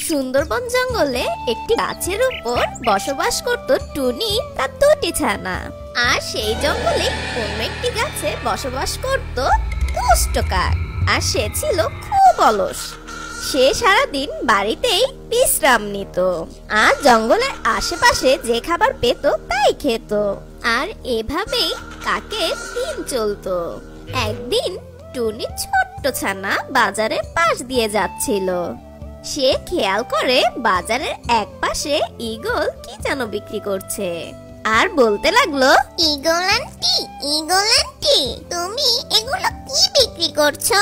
সুন্দরবন জঙ্গলে একটি গাছের উপর বসবাস করত টুনি তার দুটি ছানা। আর সেই জঙ্গলে অন্য একটি গাছে বসবাস করত দুষ্ট কাক। আর সে ছিল খুব অলস। সে সারাদিন বাড়িতেই বিশ্রাম নিত আর জঙ্গলের আশেপাশে যে খাবার পেত তাই খেত। আর এভাবেই কাকের দিন চলতো। একদিন টুনি ছোট্ট ছানা বাজারের পাশ দিয়ে যাচ্ছিল। সে খেয়াল করে বাজারের এক পাশে ঈগল কি যেন বিক্রি করছে আর বলতে লাগলো, ঈগল আন্টি, তুমি এগুলো কি বিক্রি করছো?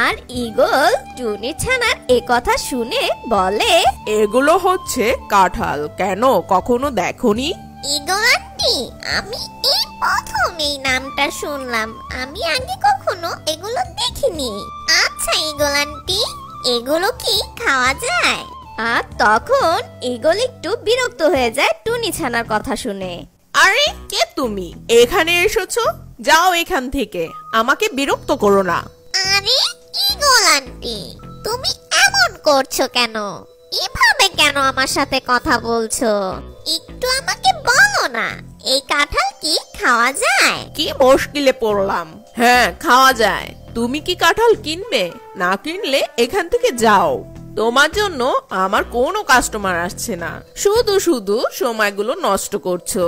আর ঈগল টুনি ছানার এ কথা শুনে বলে, এগুলো হচ্ছে কাঁঠাল। কেন, কখনো দেখোনি? ঈগল আন্টি, আমি এই প্রথম এই নামটা শুনলাম। আমি আগে কখনো এগুলো দেখিনি। আচ্ছা ঈগল আন্টি, এগুলো কি খাওয়া যায়? আর তখন ঈগল একটু বিরক্ত হয়ে যায় টুনি ছানার কথা শুনে। আরে কে তুমি? এখানে এসেছো? যাও এখান থেকে, আমাকে বিরক্ত করো না। আরে ঈগল আন্টি, তুমি এমন করছো কেন? এভাবে কেন আমার সাথে কথা বলছো? একটু আমাকে বলো না, এই কাঁঠাল কি খাওয়া যায়? কি মুশকিলে পড়লাম। হ্যাঁ, খাওয়া যায়। তুমি কি কাঁঠাল কিনবে? না কিনলে এখান থেকে যাও। তোমার জন্য আমার কোনো কাস্টমার আসছে না। শুধু শুধু সময়গুলো নষ্ট করছো।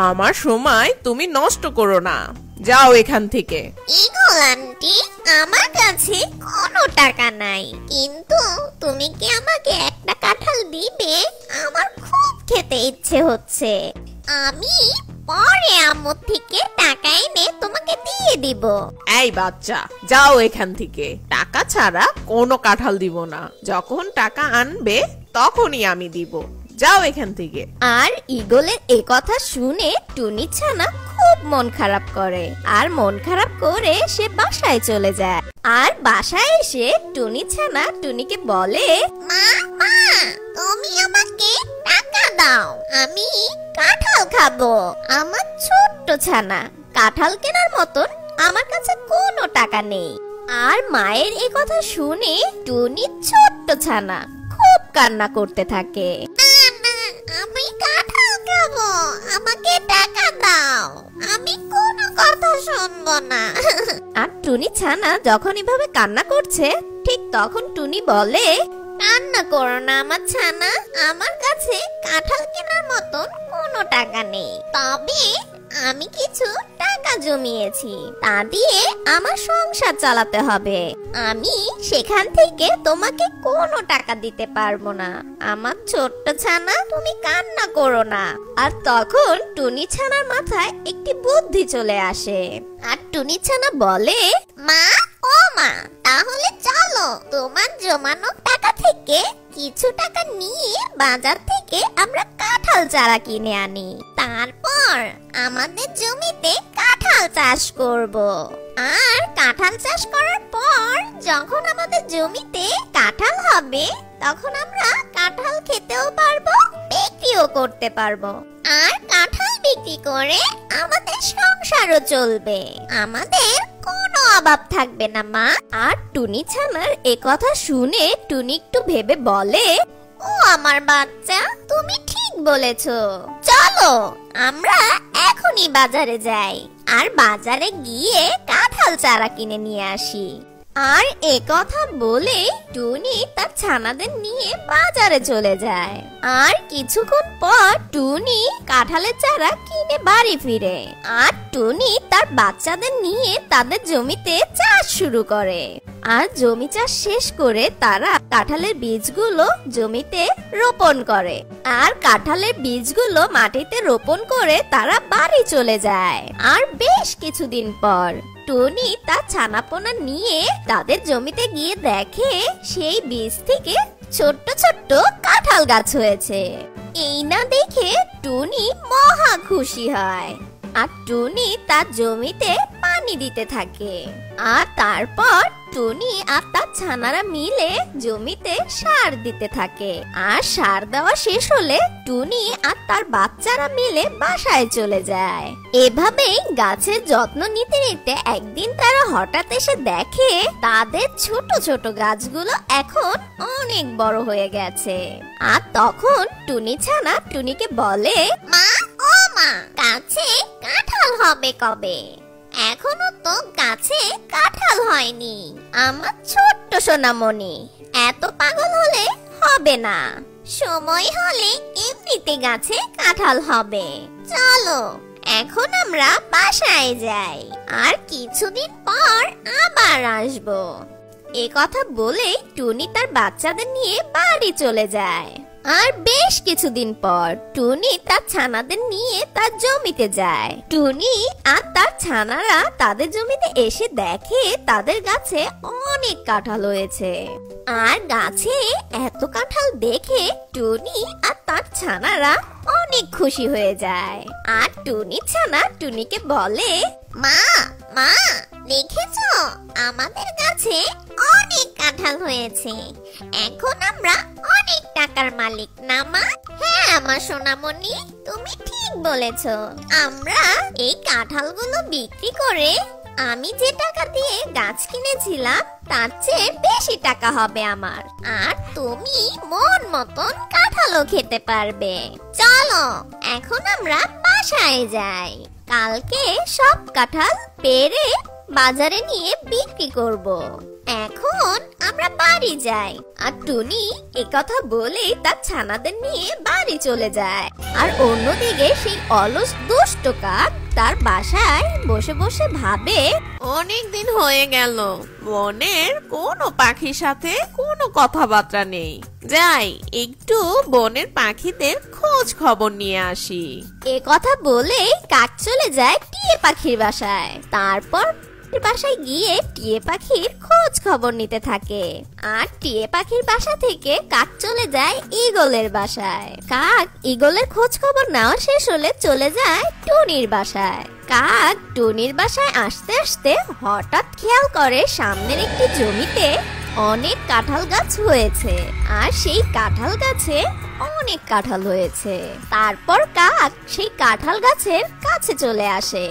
আমার সময় তুমি নষ্ট করো না। যাও এখান থেকে। ঈগল আন্টি, আমার কাছে কোনো টাকা নাই, কিন্তু তুমি কি আমাকে একটা কাঁঠাল দিবে? আমার খুব খেতে ইচ্ছে হচ্ছে। আমি পরে আম্মু থেকে টাকা এনে তোমাকে দিয়ে দিব। এই বাচ্চা, যাও এখান থেকে। টাকা ছাড়া কোনো কাঁঠাল দিব না। যখন টাকা আনবে তখনই আমি দিব। যাও এখান থেকে। আর ঈগলের এ কথা শুনে টুনি ছানা খুব মন খারাপ করে। আর মন খারাপ করে সে বাসায় চলে যায়। আর বাসায় এসে টুনি ছানা টুনিকে বলে, মা, তুমি আমাকে টাকা দাও, আমি কাঁঠাল খাবো। আমার ছোট্ট ছানা, কাঁঠাল কেনার মতন আমার কাছে কোনো টাকা নেই। আর মায়ের এ কথা শুনে টুনি ছোট্ট ছানা খুব কান্না করতে থাকে। আমি কাঁঠাল খাবো, আমাকে টাকা দাও, আমি কোনো কথা শুনবো না। আর টুনি ছানা যখন এভাবে কান্না করছে, ঠিক তখন টুনি বলে, কান্না করো না আমার ছানা, আমার কাছে কাঁঠাল কেনার মতন কোনো টাকা নেই। তবে আমি কিছু টাকা জমিয়েছি, তা দিয়ে আমার সংসার চালাতে হবে। আমি সেখান থেকে তোমাকে কোনো টাকা দিতে পারবো না। আমার ছোট্ট ছানা, তুমি কান্না করো না। আর তখন টুনি ছানার মাথায় একটি বুদ্ধি চলে আসে। আর টুনি ছানা বলে, মা, তাহলে চলো তোমার জমানো টাকা থেকে কিছু টাকা নিয়ে বাজার থেকে আমরা কাঁঠাল চারা কিনে আনি। তারপর আমাদের জমিতে কাঁঠাল চাষ করব। আর কাঁঠাল চাষ করার পর যখন আমাদের জমিতে কাঁঠাল হবে, তখন আমরা কাঁঠাল খেতেও পারবো, বিক্রিও করতে পারবো। আর কাঁঠাল বিক্রি করে আমাদের সংসারও চলবে, আমাদের কোনো অভাব থাকবে না মা। আর টুনি ছানার এ কথা শুনে টুনি একটু ভেবে বলে, ও আমার বাচ্চা, তুমি ঠিক বলেছো। চলো আমরা এখনই বাজারে যাই, আর বাজারে গিয়ে কাঁঠাল চারা কিনে নিয়ে আসি। আর এ কথা বলে টুনি তার ছানাদের নিয়ে বাজারে চলে যায়। আর কিছুক্ষণ পর টুনি কাঁঠালের চারা কিনে বাড়ি ফিরে। আর টুনি তার বাচ্চাদের নিয়ে তাদের জমিতে চাষ শুরু করে। আর জমি চাষ শেষ করে তারা কাঁঠালের বীজগুলো জমিতে রোপণ করে। আর কাঁঠালের বীজগুলো মাটিতে রোপণ করে তারা বাড়ি চলে যায়। আর বেশ কিছুদিন পর টুনি তার ছানাপোনা নিয়ে তাদের জমিতে গিয়ে দেখে সেই বীজ থেকে ছোট্ট ছোট্ট কাঁঠাল গাছ হয়েছে। এই না দেখে টুনি মহা খুশি হয়। আর টুনি তার জমিতে পানি পানি দিতে থাকে। আর তারপর টুনি আর তার ছানারা মিলে জমিতে সার দিতে থাকে। আর সার দেওয়া শেষ হলে টুনি আর তার বাচ্চারা মিলে বাসায় চলে যায়। এভাবেই গাছের যত্ন নিতে নিতে একদিন তারা হঠাৎ এসে দেখে তাদের ছোট ছোট গাছগুলো এখন অনেক বড় হয়ে গেছে। আর তখন টুনি ছানা টুনিকে বলে, মা ও মা, গাছে কাঁঠাল হবে কবে? এখনো তো গাছে কাঁঠাল হয়নি। আমার ছোট্ট সোনামণি, এত পাগল হলে হবে না। সময় হলে এমনিতে গাছে কাঁঠাল হবে। চলো এখন আমরা বাসায় যাই, আর কিছুদিন পর আবার আসবো। এ কথা বলেই টুনি তার বাচ্চাদের নিয়ে বাড়ি চলে যায়। আর বেশ কিছুদিন পর টুনি তার ছানাদের নিয়ে তার জমিতে যায়। টুনি আর তার ছানারা তাদের জমিতে এসে দেখে তাদের গাছে অনেক কাঁঠাল হয়েছে। আর গাছে এত কাঁঠাল দেখে টুনি আর তার ছানারা অনেক খুশি হয়ে যায়। আর টুনি ছানা টুনিকে বলে, মা মা, দেখেছো আমাদের গাছে অনেক কাঁঠাল হয়েছে। এখন আমরা অনেক টাকার মালিক না মা? হ্যাঁ আমার সোনামণি, তুমি ঠিক বলেছো। আমরা এই কাঁঠালগুলো বিক্রি করে আমি যে টাকা দিয়ে গাছ কিনেছিলাম তার চেয়ে বেশি টাকা হবে আমার। আর তুমি মন মতন কাঁঠালও খেতে পারবে। চলো এখন আমরা বাসায় যাই। কালকে সব কাঁঠাল পেড়ে বাজারে নিয়ে বিক্রি করব। এখন আমরা বাড়ি যাই। আর টুনি একথা বলেই তার ছানাদের নিয়ে বাড়ি চলে যায়। আর অন্যদিকে সেই অলস দুষ্ট কাক তার বাসায় বসে বসে ভাবে, অনেক দিন হয়ে গেল বনের কোনো পাখির সাথে কোনো কথাবার্তা নেই। যাই একটু বনের পাখিদের খোঁজ খবর নিয়ে আসি। এ কথা বলেই কাক চলে যায় টিয়ে পাখির বাসায়। তারপর বাসায় গিয়ে টিয়ে পাখির খোঁজ খবর নিতে থাকে। আর টিয়ে পাখির বাসা থেকে কাক চলে যায় ঈগলের বাসায়। কাক ঈগলের খোঁজ খবর নেওয়া শেষ হলে চলে যায় টুনির বাসায়। কাক টুনির বাসায় আসতে আসতে হঠাৎ খেয়াল করে সামনের একটি জমিতে অনেক কাঁঠাল গাছ হয়েছে। আর সেই কাঁঠাল গাছে অনেক কাঁঠাল হয়েছে। তারপর কাক সেই কাঁঠাল গাছের কাছে চলে আসে।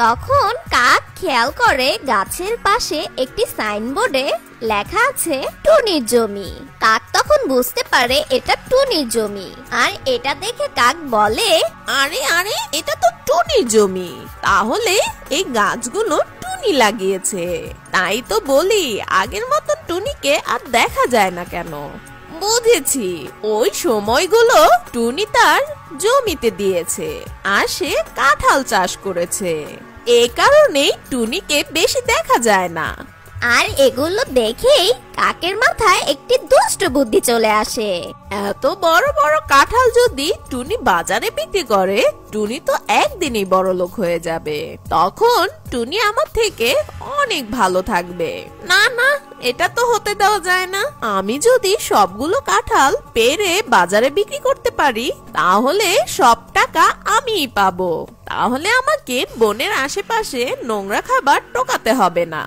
তখন কাক খেয়াল করে গাছের পাশে একটি সাইনবোর্ডে লেখা আছে টুনির জমি। কাক তখন বুঝতে পারে এটা টুনির জমি। আর এটা দেখে কাক বলে, আরে আরে, এটা তো টুনির জমি। তাহলে এই গাছগুলো টুনি লাগিয়েছে। তাই তো বলি আগের মতো টুনিকে আর দেখা যায় না কেন। বুঝেছি, ওই সময়গুলো টুনি তার জমিতে দিয়েছে আর সে কাঁঠাল চাষ করেছে। এই কারণেই টুনিকে বেশি দেখা যায় না। আর এগুলো দেখেই কাকের মাথায় একটি দুষ্ট বুদ্ধি চলে আসে। এত বড় বড় কাঁঠাল যদি টুনি বাজারে বিক্রি করে, টুনি তো একদিনই বড়লোক হয়ে যাবে। তখন টুনি আমার থেকে অনেক ভালো থাকবে। না না, এটা তো হতে দেওয়া যায় না। আমি যদি সবগুলো কাঁঠাল পেড়ে বাজারে বিক্রি করতে পারি, তাহলে সব টাকা আমিই পাবো। তাহলে আমাকে বনের আশেপাশে নোংরা খাবার টোকাতে হবে না।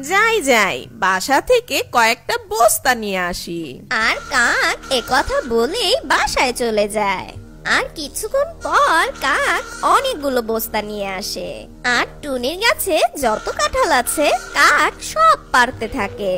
যাই যাই, বাসা থেকে কয়েকটা বস্তা নিয়ে আসি। আর কাক একথা বলেই বাসায় চলে যায়। আর কিছুক্ষণ পর কাক অনেকগুলো বস্তা নিয়ে আসে। আর টুনির গাছে যত কাঁঠাল আছে কাক সব পারতে থাকে।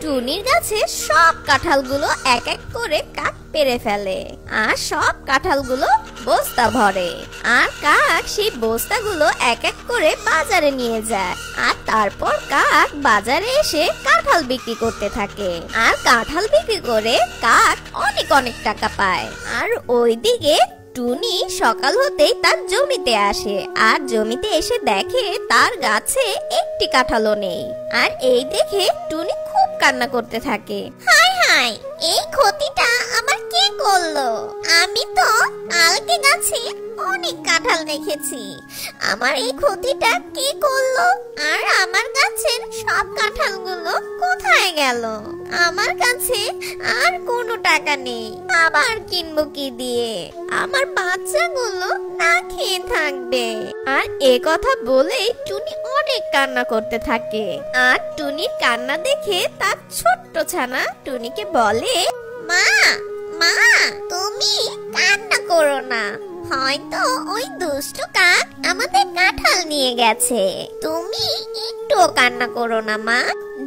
টুনির গাছে সব কাঁঠালগুলো এক এক করে কাক পেরে ফেলে। আর সব কাঁঠালগুলো বস্তা ভরে। আর কাক সেই বস্তাগুলো এক এক করে বাজারে নিয়ে যায়। আর তারপর কাক বাজারে এসে কাঁঠাল বিক্রি করতে থাকে। আর কাঁঠাল বিক্রি করে কাক অনেক অনেক টাকা পায়। আর ওইদিকে টুনি সকাল হতেই তার জমিতে আসে। আর জমিতে এসে দেখে তার গাছে একটি কাঁঠালও নেই। আর এই দেখে টুনি খুব কান্না করতে থাকে। হায় হায়, এই ক্ষতিটা আমার কে করলো? আমি তো কাল কালকে গাছে অনেক কাঁঠাল দেখেছি। আমার এই ক্ষতিটা কে করলো? আর আমার গাছের সব কাঁঠালগুলো কোথায় গেল? আমার কাছে আর কোনো টাকা নেই, আবার কিনবো কি দিয়ে? আমার বাচ্চাগুলো না খেয়ে থাকবে। আর এ কথা বলেই টুনি অনেক কান্না করতে থাকে। আর টুনির কান্না দেখে তার ছোট্ট ছানা টুনিকে বলে, মা মা, তুমি কান্না করো না, হয়তো ওই দুষ্ট কাক আমাদের কাঁঠাল নিয়ে গেছে। তুমি একটুও কান্না করো না মা,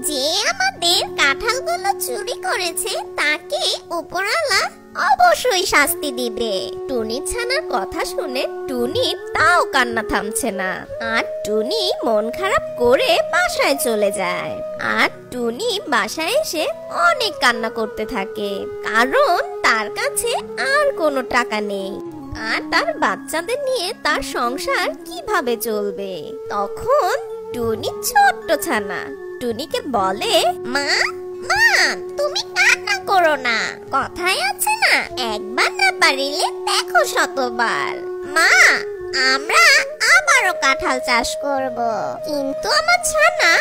যে আমাদের কাঁঠালগুলো চুরি করেছে তাকে উপরওয়ালা অবশ্যই শাস্তি দিবে। টুনি ছানার কথা শুনে টুনি তাও কান্না থামছে না। আর টুনি মন খারাপ করে বাসায় চলে যায়। আর টুনি বাসায় এসে অনেক কান্না করতে থাকে, কারণ তার কাছে আর কোনো টাকা নেই। আর তার বাচ্চাদের নিয়ে তার সংসার কিভাবে চলবে? তখন টুনি ছোট্ট ছানা টুনিকে বলে, মা মা, তুমি কান্না করো না, কথায় আছে না, একবার না পারিলে দেখো শতবার। মা, আমরা আবারও কাঁঠাল চাষ করব, কিন্তু আমার ছানা,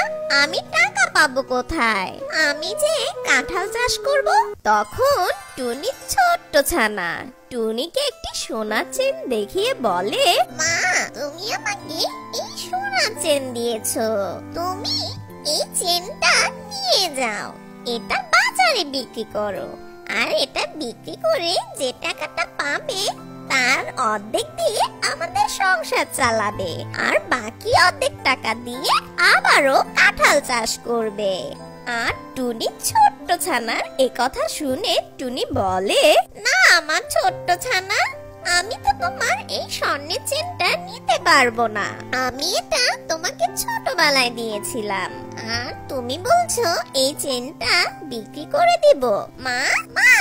আমি টাকা পাবো কোথায়? আমি যে কাঁঠাল চাষ করব। তখন টুনি ছোট্ট ছানা টুনিকে একটি সোনার চেন দেখিয়ে বলে, মা, তুমি আমাকে এই সোনার চেন দিয়েছো, তুমি এই চেনটা নিয়ে যাও, এটা বাজারে বিক্রি করো, আর এটা বিক্রি করে যে টাকাটা পাবে তার অর্ধেক দিয়ে আমাদের সংসার চালাবে, আর বাকি অর্ধেক টাকা দিয়ে আবারও কাঁঠাল চাষ করবে। আর টুনি ছোট্ট ছানার এ কথা শুনে টুনি বলে, না আমার ছোট্ট ছানা, আমি তো তোমার এই স্বর্ণের চেনটা নিতে পারবো না, আমি এটা তোমাকে ছোটবেলায় দিয়েছিলাম, আর তুমি বলছো এই চেনটা বিক্রি করে দিব। মা মা,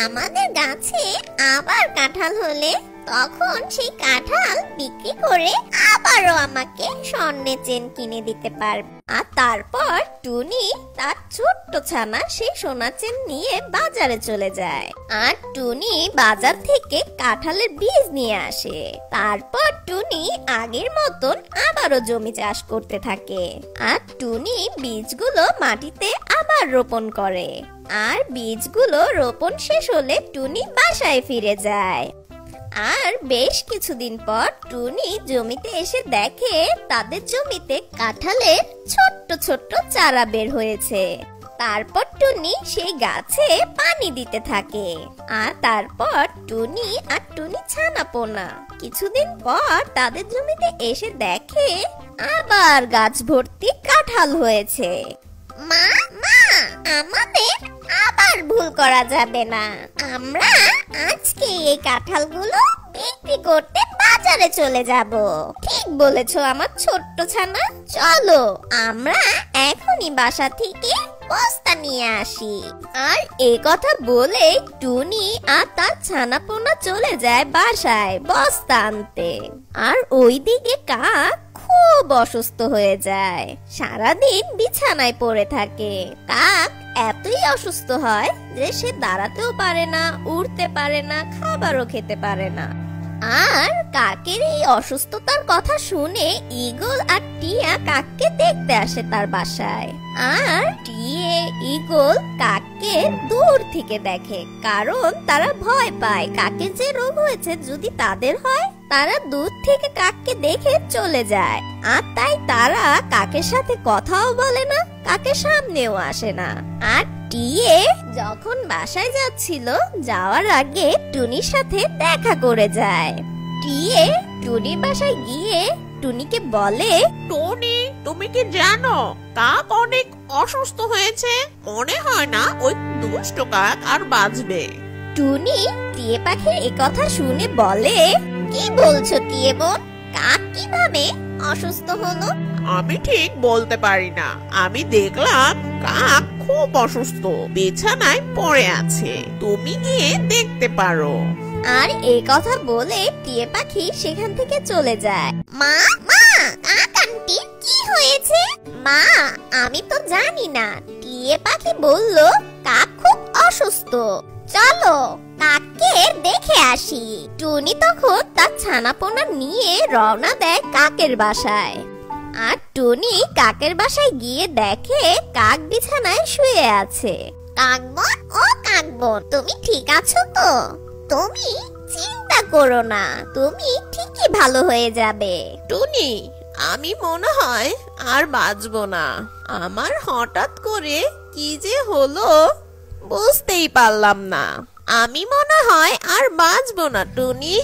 আমাদের গাছে আবার কাঁঠাল হলে তখন সেই কাঁঠাল বিক্রি করে আবারও আমাকে স্বর্ণের চেন কিনে দিতে পারবে। আর তারপর টুনি তার ছোট্ট ছানা সেই সোনার চেন নিয়ে বাজারে চলে যায়। আর টুনি বাজার থেকে কাঁঠালের বীজ নিয়ে আসে। তারপর টুনি আগের মতন আবারও জমি চাষ করতে থাকে। আর টুনি বীজগুলো মাটিতে আবার রোপণ করে। আর বীজগুলো রোপণ শেষ হলে টুনি বাসায় ফিরে যায়। আর বেশ কিছুদিন পর টুনি জমিতে এসে দেখে তাদের জমিতে কাঁঠালের ছোট্ট ছোট্ট চারা বের হয়েছে। তারপর টুনি সেই গাছে পানি দিতে থাকে। আর তারপর টুনি আর টুনি ছানাপোনা কিছুদিন পর তাদের জমিতে এসে দেখে আবার গাছ ভর্তি কাঁঠাল হয়েছে। মা মা, আমাদের আবার ভুল করা যাবে না, আমরা আজকে এই কাঁঠালগুলো বিক্রি করতে বাজারে চলে যাব। ঠিক বলেছো আমার ছোট্ট ছানা, চলো আমরা এখনই বাসা থেকে বস্তা নিয়ে আসি। আর এই কথা বলে টুনি আর তার ছানাপোনা চলে যায় বাসায় বস্তা আনতে। আর ওইদিকে কাক খুব অসুস্থ হয়ে যায়, সারাদিন বিছানায় পড়ে থাকে। কাক এতই অসুস্থ হয় যে সে দাঁড়াতেও পারে না, উঠতে পারে না, খাবারও খেতে পারে না। আর কাকের এই অসুস্থতার কথা শুনে ঈগল আর টিয়া কাককে দেখতে আসে তার বাসায়। আর টিয়ে ঈগল কাককে দূর থেকে দেখে, কারণ তারা ভয় পায় কাকের যে রোগ হয়েছে যদি তাদের হয়। তারা দূর থেকে কাককে দেখে চলে যায়। আর তাই তারা কাকের সাথে কথাও বলে না, কাকের সামনেও আসে না। আর টিয়ে যখন বাসায় যাচ্ছিল, যাওয়ার আগে টুনির সাথে দেখা করে যায়। টিয়ে টুনির বাসায় গিয়ে টুনিকে বলে, টনি, তুমি কি জানো কাক অনেক অসুস্থ হয়েছে? মনে হয় না ওই দুষ্ট কাক আর বাঁচবে। টুনি টিয়ে পাখির এই কথা শুনে বলে, কি বলছো টিয়ে বোন, কাক কিভাবে অসুস্থ হলো? আমি ঠিক বলতে পারি না, আমি দেখলাম কাক খুব অসুস্থ, বিছানায় পড়ে আছে, তুমি গিয়ে দেখতে পারো। আর এই কথা বলে টিয়ে পাখি সেখান থেকে চলে যায়। মা মা, কাক আন্টি কি হয়েছে? মা, আমি তো জানি না, টিয়ে পাখি বলল কাক খুব অসুস্থ, চলো কাককে দেখে আসি। টুনি তখন তার ছানাপোনা নিয়ে রওনা দেয় কাকের বাসায়। আর টুনি কাকের বাসায় গিয়ে দেখে কাক বিছানায় শুয়ে আছে। কাকবন ও কাকবন, তুমি ঠিক আছো তো? তুমি চিন্তা করো না, তুমি ঠিকই ভালো হয়ে যাবে। টুনি, আমি মনে হয় আর বাঁচবো না। আমার হঠাৎ করে কি যে হলো বুঝতেই পারলাম না। আমি মনে হয় আর বাঁচবো না টুনি।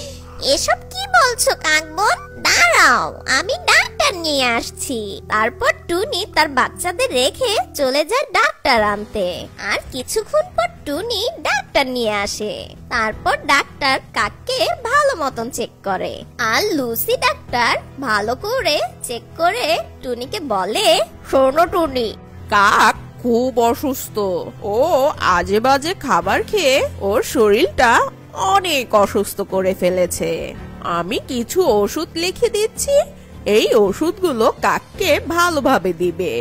এসব কি বলছো কাকবন? দাঁড়াও, আমি ডাক্তার নিয়ে আসছি। তারপর টুনি তার বাচ্চাদের রেখে চলে যায় ডাক্তার আনতে। আর কিছুক্ষণ পর টুনি ডাক্তার নিয়ে আসে। তারপর ডাক্তার কাককে ভালো মতন চেক করে। আর লুসি ডাক্তার ভালো করে চেক করে টুনিকে বলে, শোনো টুনি, কাক খুব অসুস্থ। ও আজে বাজে খাবার খেয়ে ওর শরীরটা অনেক অসুস্থ করে ফেলেছে। আমি কিছু ওষুধ লিখে দিচ্ছি, এই ওষুধগুলো কাককে ভালোভাবে দিবে।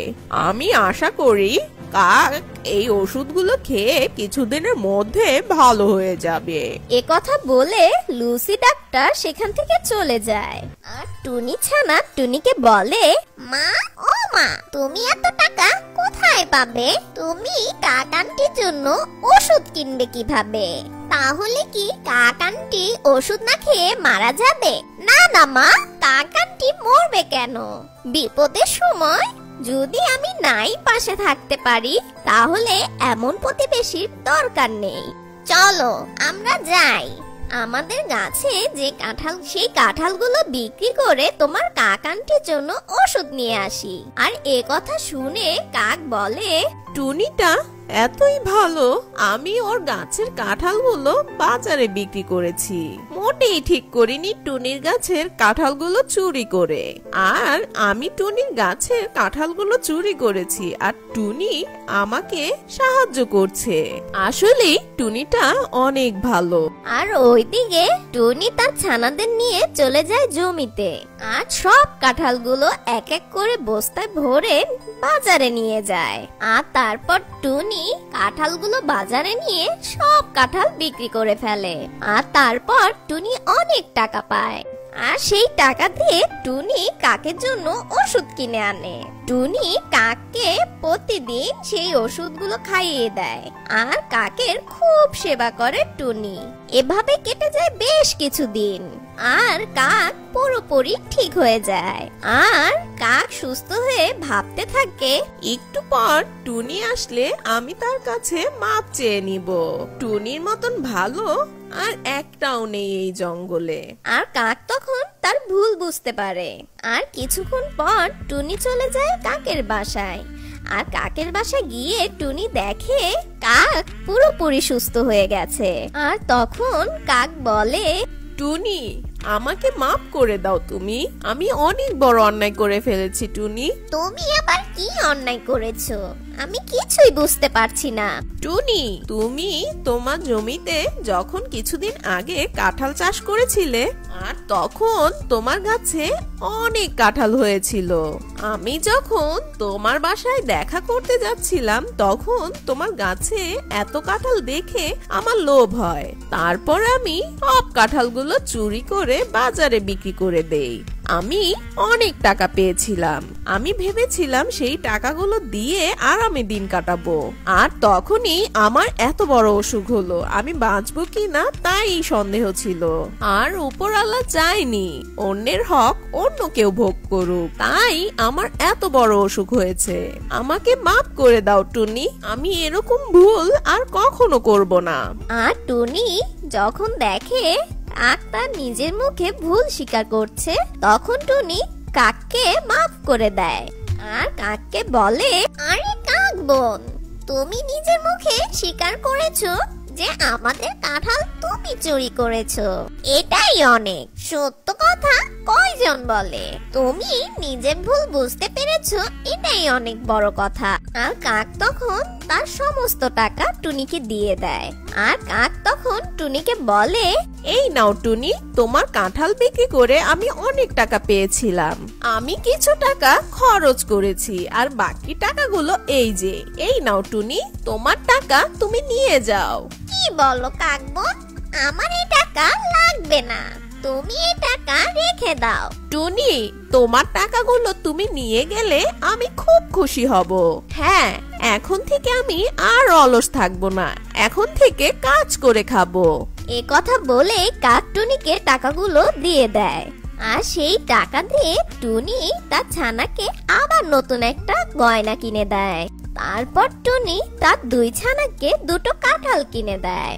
আমি আশা করি কাক এই ওষুধগুলো খেয়ে কিছুদিনের মধ্যে ভালো হয়ে যাবে। এ কথা বলে লুসি ডাক্তার সেখান থেকে চলে যায়। আর টুনি ছানা টুনিকে বলে, মা ও মা, তুমি এত টাকা কোথায় পাবে? তুমি কাক আন্টির জন্য ওষুধ কিনবে কিভাবে? তাহলে কি কাক আন্টি ওষুধ না খেয়ে মারা যাবে? না না মা, কাক আন্টি মরবে কেন? বিপদের সময় যদি আমি নাই পাশে থাকতে পারি তাহলে এমন প্রতিবেশীর দরকার নেই। চলো আমরা যাই। আমাদের গাছে যে কাঁঠাল, সেই কাঁঠালগুলো বিক্রি করে তোমার কাক আন্টির জন্য ওষুধ নিয়ে আসি। আর এ কথা শুনে কাক বলে, টুনিটা এতই ভালো, আমি ওর গাছের কাঁঠালগুলো বাজারে বিক্রি করেছি। মোটেই ঠিক করিনি টুনির গাছের কাঁঠালগুলো চুরি করে। আর আমি টুনির গাছের কাঁঠালগুলো চুরি করেছি, আর টুনি আমাকে সাহায্য করছে। আসলে টুনিটা অনেক ভালো। আর ওইদিকে টুনি তার ছানাদের নিয়ে চলে যায় জমিতে। আর সব কাঁঠালগুলো এক এক করে বস্তায় ভরে বাজারে নিয়ে যায়। আর তারপর টুনি কাঁঠালগুলো বাজারে নিয়ে সব কাঁঠাল বিক্রি করে ফেলে। আর তারপর টুনি অনেক টাকা পায়। আর সেই টাকা দিয়ে টুনি কাকের জন্য ওষুধ কিনে আনে। টুনি কাককে প্রতিদিন সেই ওষুধগুলো খাইয়ে দেয়। আর কাকের খুব সেবা করে টুনি। এভাবে কেটে যায় বেশ কিছুদিন। আর কাক পুরোপুরি ঠিক হয়ে যায়। আর কাক সুস্থ হয়ে ভাবতে থাকে, একটু পর টুনি আসলে আমি তার কাছে মাপ চেয়ে নিব। টুনির মতন ভালো আর একটাও নেই এই জঙ্গলে। আর কাক তখন তার ভুল বুঝতে পারে। আর কিছুক্ষণ পর টুনি চলে যায় কাকের বাসায়। আর কাকের বাসায় গিয়ে টুনি দেখে কাক পুরোপুরি সুস্থ হয়ে গেছে। আর তখন কাক বলে, টুনি, আমাকে মাফ করে দাও তুমি। আমি অনেক বড় অন্যায় করে ফেলেছি টুনি। তুমি আবার কি অন্যায় করেছো? আমি কিছুই বুঝতে পারছি না। টুনি, তুমি তোমার জমিতে যখন কিছুদিন আগে কাঁঠাল চাষ করেছিলে, আর তখন তোমার গাছে অনেক কাঁঠাল হয়েছিল। আমি যখন তোমার বাসায় দেখা করতে যাচ্ছিলাম তখন তোমার গাছে এত কাঁঠাল দেখে আমার লোভ হয়। তারপর আমি সব কাঁঠালগুলো চুরি করে বাজারে বিক্রি করে দেই। আমি অনেক টাকা পেয়েছিলাম। আমি ভেবেছিলাম সেই টাকাগুলো দিয়ে আরামে দিন কাটাবো। আর তখনই আমার এত বড় অসুখ হলো। আমি বাঁচবো কি না তাই সন্দেহ ছিল। আর উপরওয়ালা চাইনি অন্যের হক অন্য কেউ ভোগ করুক, তাই আমার এত বড় অসুখ হয়েছে। আমাকে মাফ করে দাও টুনি, আমি এরকম ভুল আর কখনো করব না। আর টুনি যখন দেখে কাক তার নিজের মুখে ভুল স্বীকার করছে, তখন টুনি কাককে মাফ করে দেয়। আর কাককে বলে, আরে কাক বোন, তুমি নিজের মুখে স্বীকার করেছো যে আমাদের কাঁঠাল তুমি চুরি করেছো। এটাই অনেক। সত্য কথা কয়জন বলে? তুমি নিজের ভুল বুঝতে পেরেছো, এটাই অনেক বড় কথা। আর কাক তখন তার সমস্ত টাকা টুনিকে দিয়ে দেয়। আর কাক তখন টুনিকে বলে, এই নাও টুনি, তোমার কাঁঠাল বিক্রি করে আমি অনেক টাকা পেয়েছিলাম। আমি কিছু টাকা খরচ করেছি আর বাকি টাকাগুলো এই যে, এই নাও টুনি, তোমার টাকা তুমি নিয়ে যাও। কি বলো কাকবোন, আমার এই টাকা লাগবে না, তুমি এই টাকা রেখে দাও। টুনি, তোমার টাকাগুলো তুমি নিয়ে গেলে আমি খুব খুশি হব। হ্যাঁ, এখন থেকে আমি আর অলস থাকবো না, এখন থেকে কাজ করে খাবো। এ কথা বলে কাক টুনিকে টাকাগুলো দিয়ে দেয়। আর সেই টাকা দিয়ে টুনি তার ছানাকে আবার নতুন একটা গয়না কিনে দেয়। তারপর টুনি তার দুই ছানাকে দুটো কাঁঠাল কিনে দেয়।